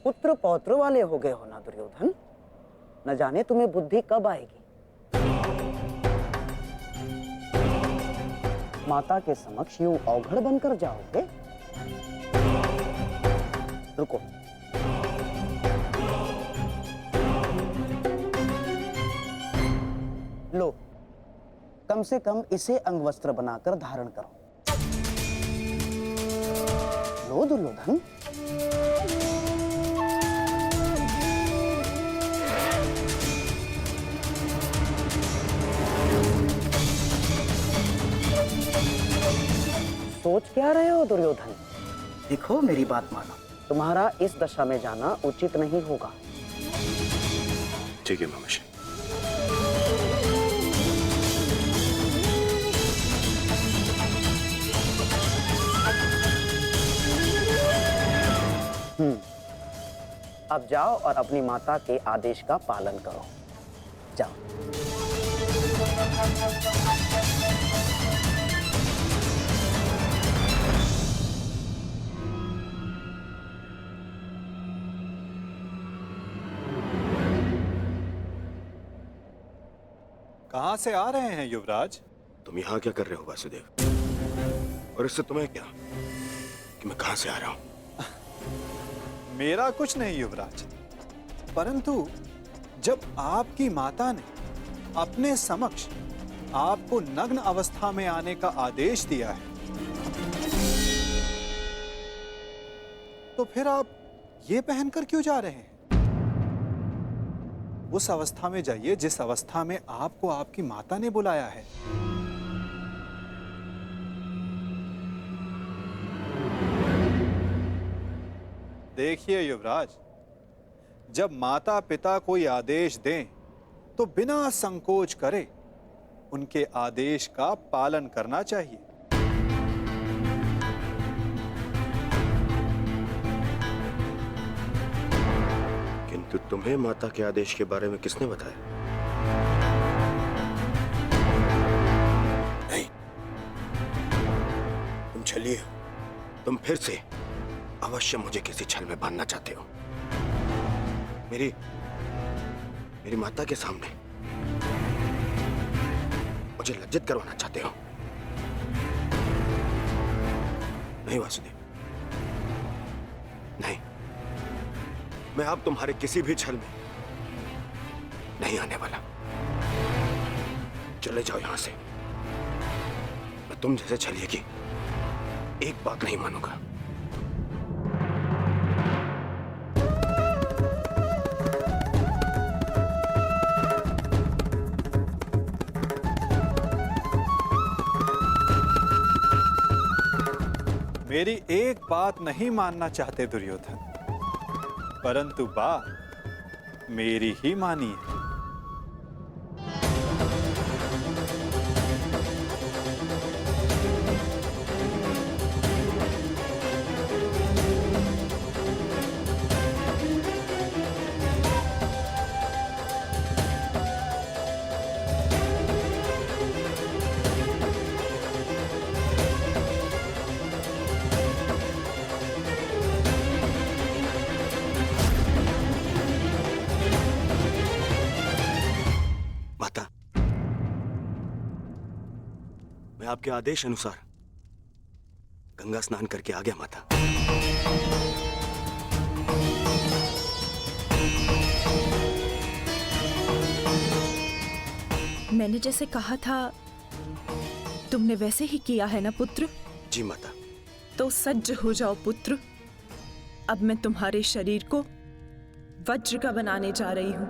पुत्र पौत्र वाले हो गए हो ना दुर्योधन। न जाने तुम्हें बुद्धि कब आएगी। माता के समक्ष यूं अवघड़ बनकर जाओगे? रुको, लो, कम से कम इसे अंगवस्त्र बनाकर धारण करो। लो दुर्योधन। सोच क्या रहे हो दुर्योधन? देखो, मेरी बात मानो, तुम्हारा इस दशा में जाना उचित नहीं होगा। ठीक है मामाश्री। अब जाओ और अपनी माता के आदेश का पालन करो। जाओ। कहां से आ रहे हैं युवराज? तुम यहाँ क्या कर रहे हो वासुदेव? और इससे तुम्हें क्या कि मैं कहां से आ रहा हूं? मेरा कुछ नहीं युवराज, परंतु जब आपकी माता ने अपने समक्ष आपको नग्न अवस्था में आने का आदेश दिया है, तो फिर आप ये पहनकर क्यों जा रहे हैं? उस अवस्था में जाइए जिस अवस्था में आपको आपकी माता ने बुलाया है। देखिए युवराज, जब माता पिता कोई आदेश दें तो बिना संकोच करे उनके आदेश का पालन करना चाहिए। किंतु तुम्हें माता के आदेश के बारे में किसने बताया? नहीं, तुम छलिए हो। तुम फिर से अवश्य मुझे किसी छल में बांधना चाहते हो। मेरी माता के सामने मुझे लज्जित करवाना चाहते हो। नहीं वासुदेव, नहीं, मैं अब तुम्हारे किसी भी छल में नहीं आने वाला। चले जाओ यहां से। मैं तुम जैसे छलिए की एक बात नहीं मानूंगा। मेरी एक बात नहीं मानना चाहते दुर्योधन, परंतु बात मेरी ही मानिए। मैं आपके आदेश अनुसार गंगा स्नान करके आ गया माता। मैंने जैसे कहा था तुमने वैसे ही किया है ना पुत्र? जी माता। तो सज्ज हो जाओ पुत्र। अब मैं तुम्हारे शरीर को वज्र का बनाने जा रही हूं।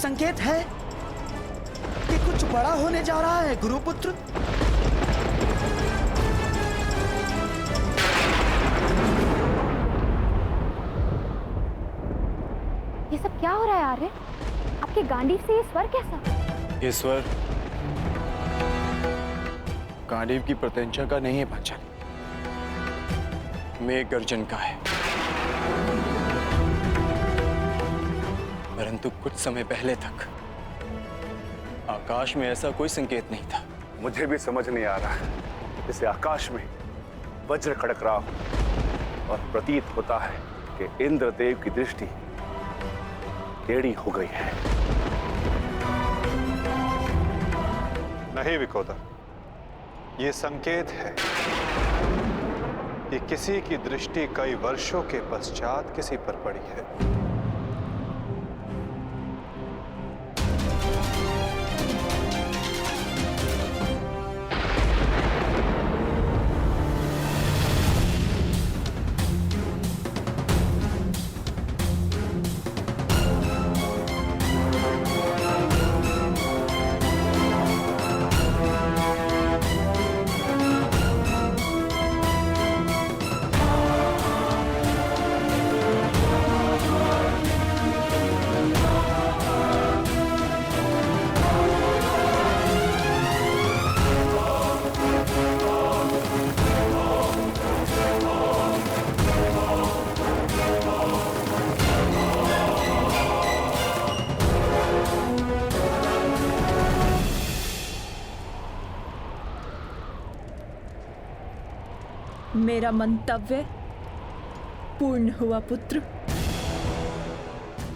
संकेत है कि कुछ बड़ा होने जा रहा है गुरुपुत्र। ये सब क्या हो रहा है आर्य? आपके गांडीव से ये स्वर कैसा? ये स्वर गांडीव की प्रत्यंचा का नहीं है पांचाली, मेघ गर्जन का है। परंतु कुछ समय पहले तक आकाश में ऐसा कोई संकेत नहीं था। मुझे भी समझ नहीं आ रहा है। जैसे आकाश में वज्र खड़क रहा हो और प्रतीत होता है कि इंद्रदेव की दृष्टि टेढ़ी हो गई है। नहीं विकोदर, ये संकेत है कि किसी की दृष्टि कई वर्षों के पश्चात किसी पर पड़ी है। मेरा मंतव्य पूर्ण हुआ पुत्र।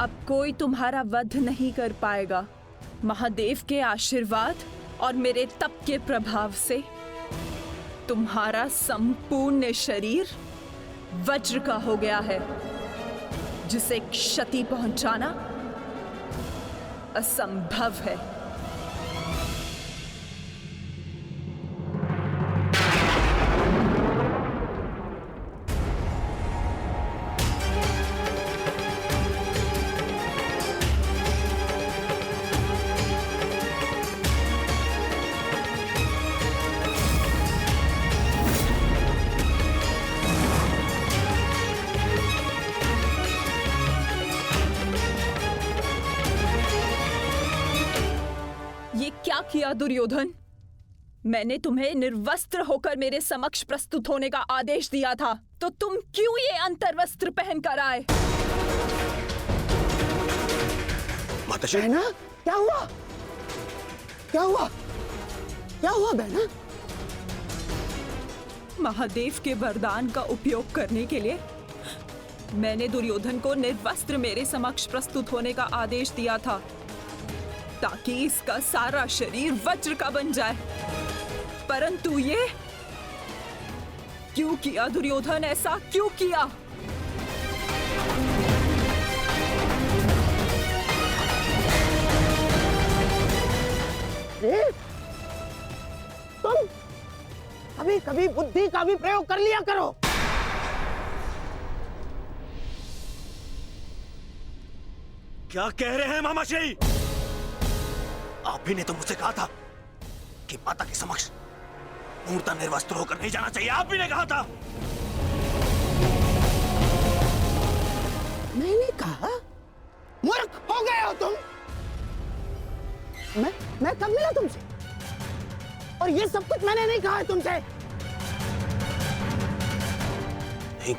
अब कोई तुम्हारा वध नहीं कर पाएगा। महादेव के आशीर्वाद और मेरे तप के प्रभाव से तुम्हारा संपूर्ण शरीर वज्र का हो गया है, जिसे क्षति पहुंचाना असंभव है। क्या किया दुर्योधन? मैंने तुम्हें निर्वस्त्र होकर मेरे समक्ष प्रस्तुत होने का आदेश दिया था, तो तुम क्यों ये अंतर्वस्त्र पहन कर आए? माताश्री, बहना, क्या हुआ? क्या हुआ? क्या हुआ बहना? महादेव के वरदान का उपयोग करने के लिए मैंने दुर्योधन को निर्वस्त्र मेरे समक्ष प्रस्तुत होने का आदेश दिया था, ताकि इसका सारा शरीर वज्र का बन जाए। परंतु ये क्यों किया दुर्योधन? ऐसा क्यों किया? तुम कभी कभी बुद्धि का भी प्रयोग कर लिया करो। क्या कह रहे हैं मामाश्री? आप ही ने तो मुझसे कहा था कि माता के समक्ष पूर्णतः निर्वस्त्र होकर नहीं जाना चाहिए। आप ही ने कहा था। मैंने कहा? मूर्ख हो गए हो तुम। मैं कब मिला तुमसे? और ये सब कुछ मैंने नहीं कहा है तुमसे। नहीं,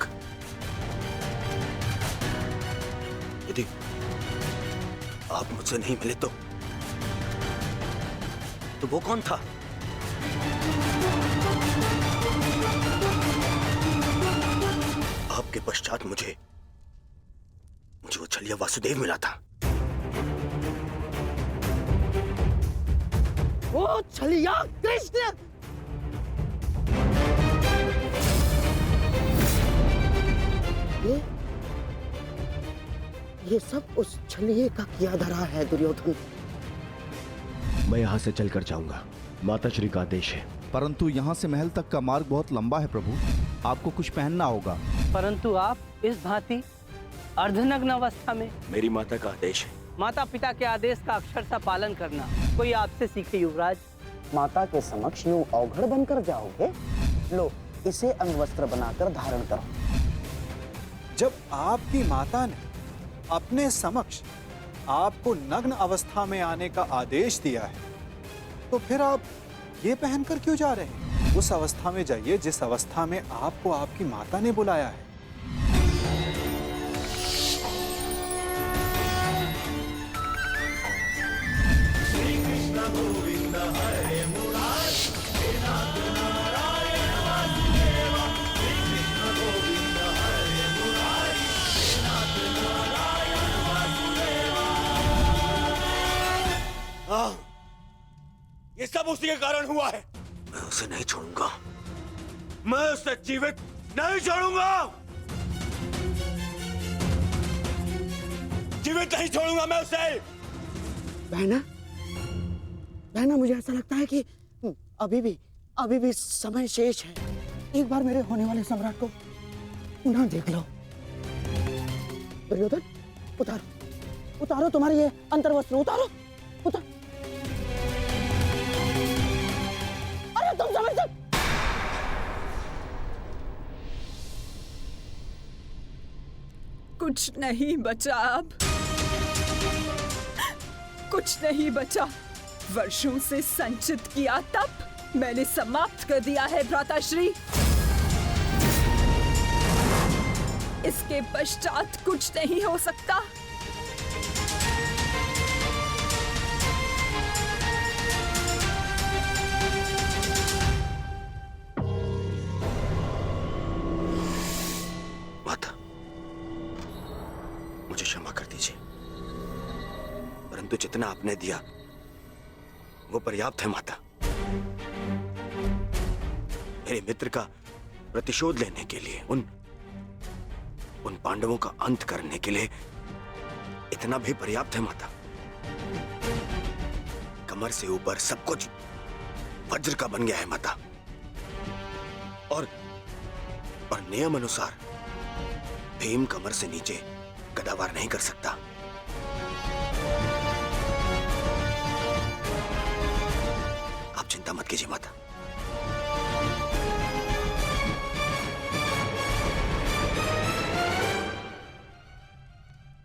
यदि आप मुझसे नहीं मिले तो वो कौन था? आपके पश्चात मुझे वो छलिया वासुदेव मिला था। वो छलिया कृष्ण। ये सब उस छलिए का किया धरा है दुर्योधन। मैं यहाँ से चलकर जाऊंगा, माताश्री का आदेश है। परंतु यहाँ से महल तक का मार्ग बहुत लंबा है प्रभु, आपको कुछ पहनना होगा। परंतु आप इस भांति अर्धनग्न अवस्था में। मेरी माता का आदेश है माता पिता के आदेश का अक्षरशः पालन करना कोई आपसे सीखे युवराज। माता के समक्ष यूं अवघड़ बनकर जाओगे? लो, इसे अंगवस्त्र बनाकर धारण करो। जब आपकी माता ने अपने समक्ष आपको नग्न अवस्था में आने का आदेश दिया है, तो फिर आप ये पहनकर क्यों जा रहे हैं? उस अवस्था में जाइए जिस अवस्था में आपको आपकी माता ने बुलाया है। हाँ, ये सब उसी के कारण हुआ है। मैं उसे नहीं छोड़ूंगा, मैं उसे जीवित नहीं छोड़ूंगा, जीवित नहीं छोड़ूंगा मैं उसे। बहना, बहना, मुझे ऐसा लगता है कि अभी भी समय शेष है। एक बार मेरे होने वाले सम्राट को पुनः देख लो। दुर्योधन, उतारो, उतारो तुम्हारे ये अंतर्वस्त्र, उतारो, उतारो। अरे तुम समझ सकते? कुछ नहीं बचा अब, कुछ नहीं बचा। वर्षों से संचित किया तप मैंने समाप्त कर दिया है भ्राताश्री। इसके पश्चात कुछ नहीं हो सकता। माता, मुझे क्षमा कर दीजिए, परंतु जितना आपने दिया वो पर्याप्त है माता। मेरे मित्र का प्रतिशोध लेने के लिए, उन पांडवों का अंत करने के लिए इतना भी पर्याप्त है माता। कमर से ऊपर सब कुछ वज्र का बन गया है माता, और नियम अनुसार भीम कमर से नीचे गदावार नहीं कर सकता। आप चिंता मत कीजिए माता।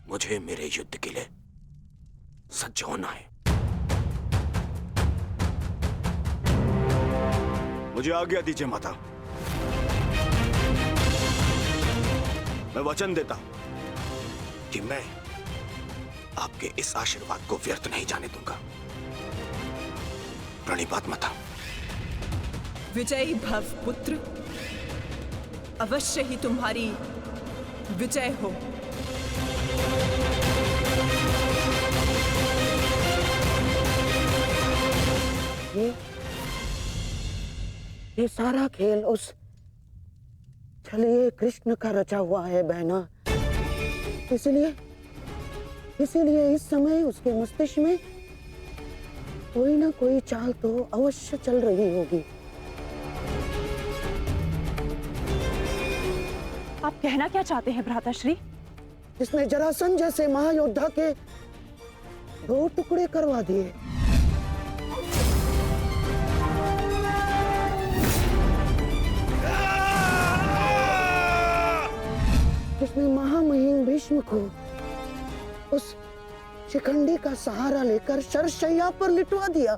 मुझे मेरे युद्ध के लिए सज्ज होना है। मुझे आज्ञा दीजिए माता। मैं वचन देता हूं कि मैं आपके इस आशीर्वाद को व्यर्थ नहीं जाने दूंगा। प्रणिपात माता। विजयी भव पुत्र, अवश्य ही तुम्हारी विजय हो। ये सारा खेल उस छलिए कृष्ण का रचा हुआ है बहना। इसीलिए इस समय उसके मस्तिष्क में कोई ना कोई चाल तो अवश्य चल रही होगी। आप कहना क्या चाहते हैं भ्राताश्री? इसने जरासंध जैसे महायोद्धा के 2 टुकड़े करवा दिए। इसने महामहिम भीष्म को उस शिखंडी का सहारा लेकर शरशैया पर लिटवा दिया।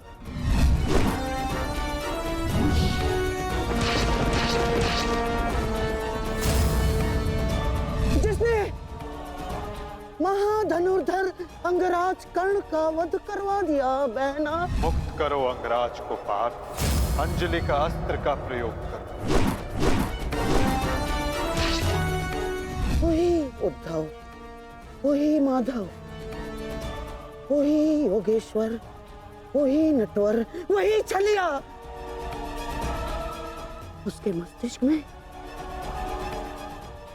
जिसने महाधनुर्धर अंगराज कर्ण का वध करवा दिया। बहना, मुक्त करो अंगराज को पार्थ, अंजलि का अस्त्र का प्रयोग करो। वही उद्धव, वही माधव, वही योगेश्वर, वही नटवर, वही छलिया। उसके मस्तिष्क में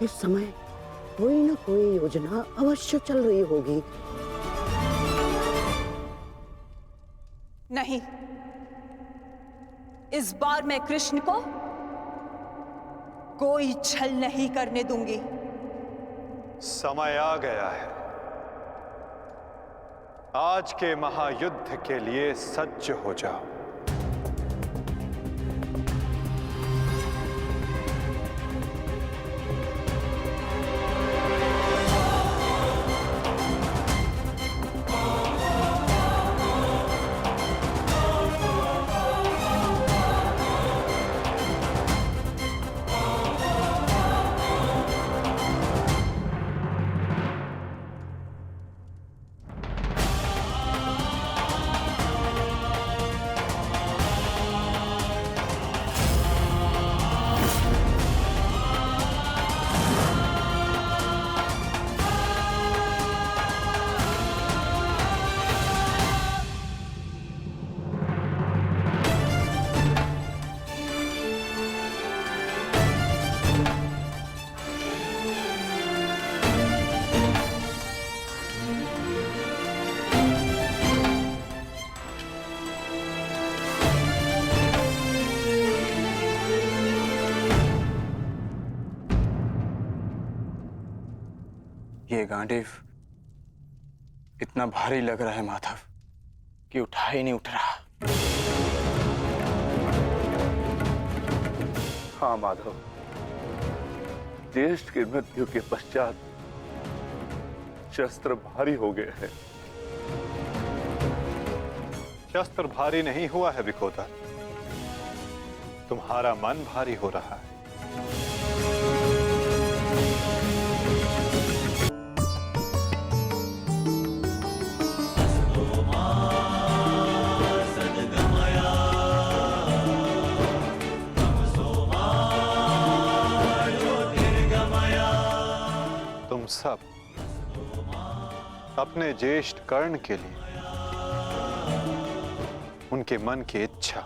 इस समय कोई ना कोई योजना अवश्य चल रही होगी। नहीं, इस बार मैं कृष्ण को कोई छल नहीं करने दूंगी। समय आ गया है। आज के महायुद्ध के लिए सज्ज हो जाओ। ये गांडीव इतना भारी लग रहा है माधव कि उठा ही नहीं उठ रहा। हाँ माधव, ज्येष्ठ की मृत्यु के पश्चात शस्त्र भारी हो गए हैं। शस्त्र भारी नहीं हुआ है विकोदर, तुम्हारा मन भारी हो रहा है। तुम सब अपने ज्येष्ठ कर्ण के लिए उनके मन की इच्छा,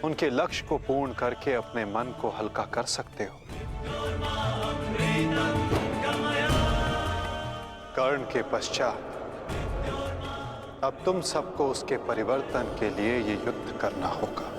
उनके लक्ष्य को पूर्ण करके अपने मन को हल्का कर सकते हो। कर्ण के पश्चात अब तुम सबको उसके परिवर्तन के लिए ये युद्ध करना होगा।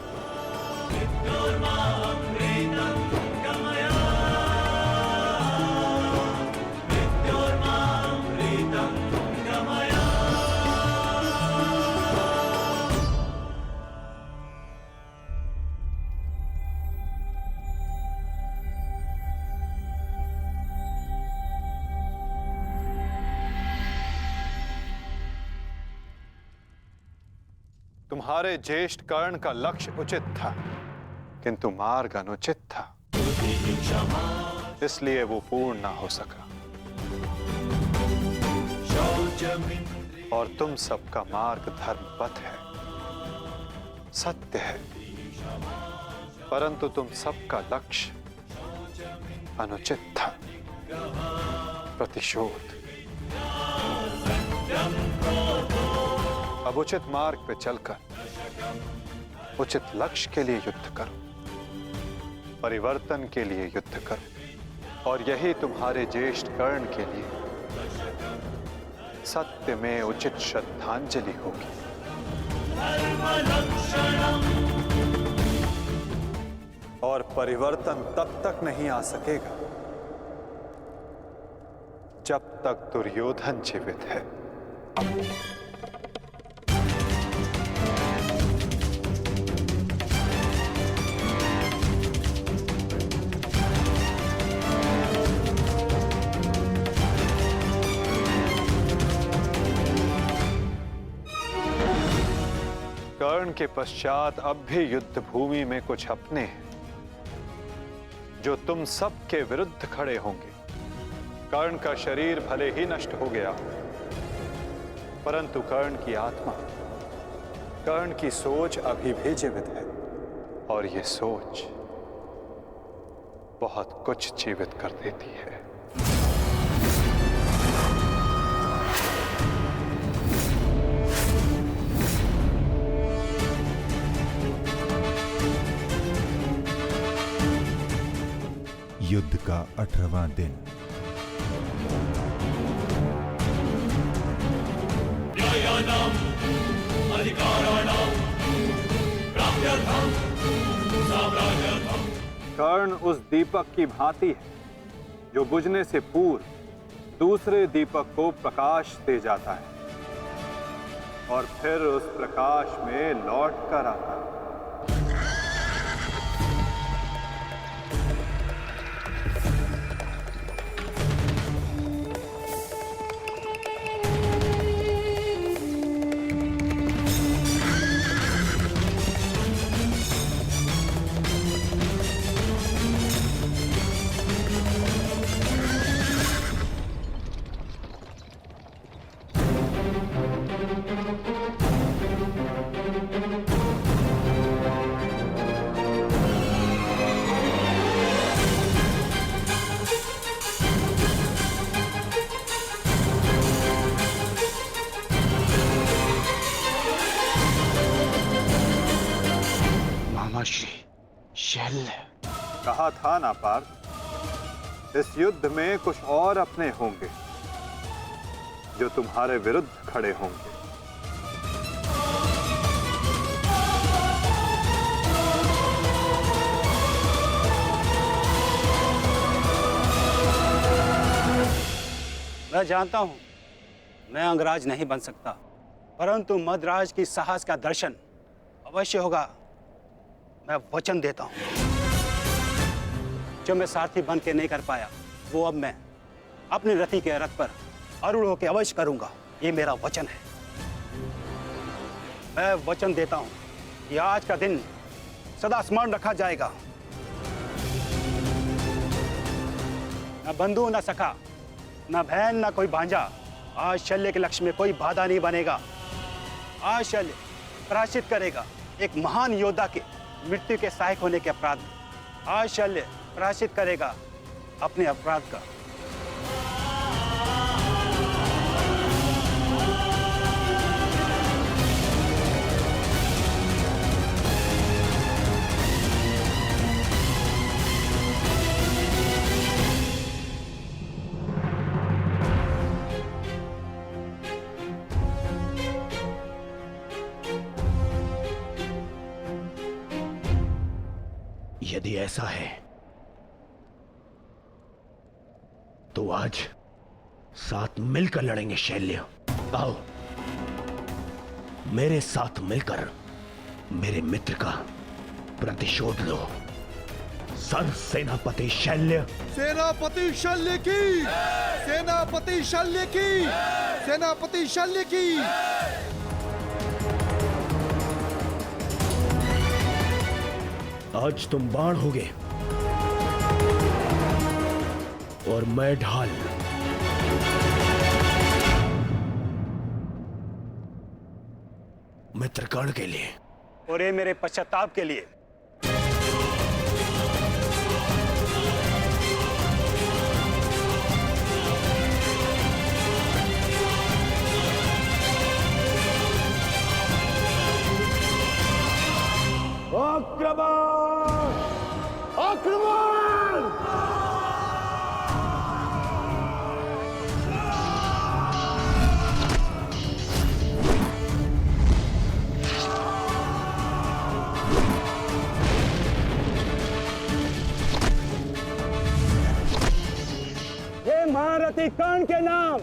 तुम्हारे ज्येष्ठ कर्ण का लक्ष्य उचित था, किंतु मार्ग अनुचित था, इसलिए वो पूर्ण ना हो सका। और तुम सबका मार्ग धर्मपथ है, सत्य है, परंतु तुम सबका लक्ष्य अनुचित था, प्रतिशोध। अब उचित मार्ग पे चलकर उचित लक्ष्य के लिए युद्ध करो, परिवर्तन के लिए युद्ध करो, और यही तुम्हारे ज्येष्ठ कर्ण के लिए सत्य में उचित श्रद्धांजलि होगी। और परिवर्तन तब तक नहीं आ सकेगा जब तक दुर्योधन जीवित है। कर्ण के पश्चात अब भी युद्ध भूमि में कुछ अपने हैं जो तुम सब के विरुद्ध खड़े होंगे। कर्ण का शरीर भले ही नष्ट हो गया, परंतु कर्ण की आत्मा, कर्ण की सोच अभी भी जीवित है, और ये सोच बहुत कुछ जीवित कर देती है। युद्ध का 18वां दिन। कर्ण उस दीपक की भांति है जो बुझने से पूर्व दूसरे दीपक को प्रकाश दे जाता है। और फिर उस प्रकाश में लौट कर आता। मामाश्री, शैल्य। कहा था ना पार्थ, इस युद्ध में कुछ और अपने होंगे जो तुम्हारे विरुद्ध खड़े होंगे। मैं जानता हूं मैं अंगराज नहीं बन सकता, परंतु मद्राज की साहस का दर्शन अवश्य होगा। मैं वचन देता हूं, जो मैं सारथी बन के नहीं कर पाया वो अब मैं अपने रथी के रथ पर आरूढ़ होकर अवश्य करूंगा। ये मेरा वचन है। मैं वचन देता हूं कि आज का दिन सदा स्मरण रखा जाएगा। न बंधु न सखा, न बहन न कोई भांजा, आज शल्य के लक्ष्य में कोई बाधा नहीं बनेगा। आज शल्य प्रायश्चित करेगा एक महान योद्धा के मृत्यु के सहायक होने के अपराध में। आज शल्य प्रायश्चित करेगा अपने अपराध का। यदि ऐसा है तो आज साथ मिलकर लड़ेंगे शैल्य। आओ मेरे साथ मिलकर मेरे मित्र का प्रतिशोध लो। सर सेनापति शैल्य। सेनापति शल्य की, सेनापति शल्य की, सेनापति शल्य की। आज तुम बाण होगे और मैं ढाल। मित्रगण के लिए और ये मेरे पश्चाताप के लिए। आक्रमण! आक्रमण! हे महारथी कर्ण के नाम,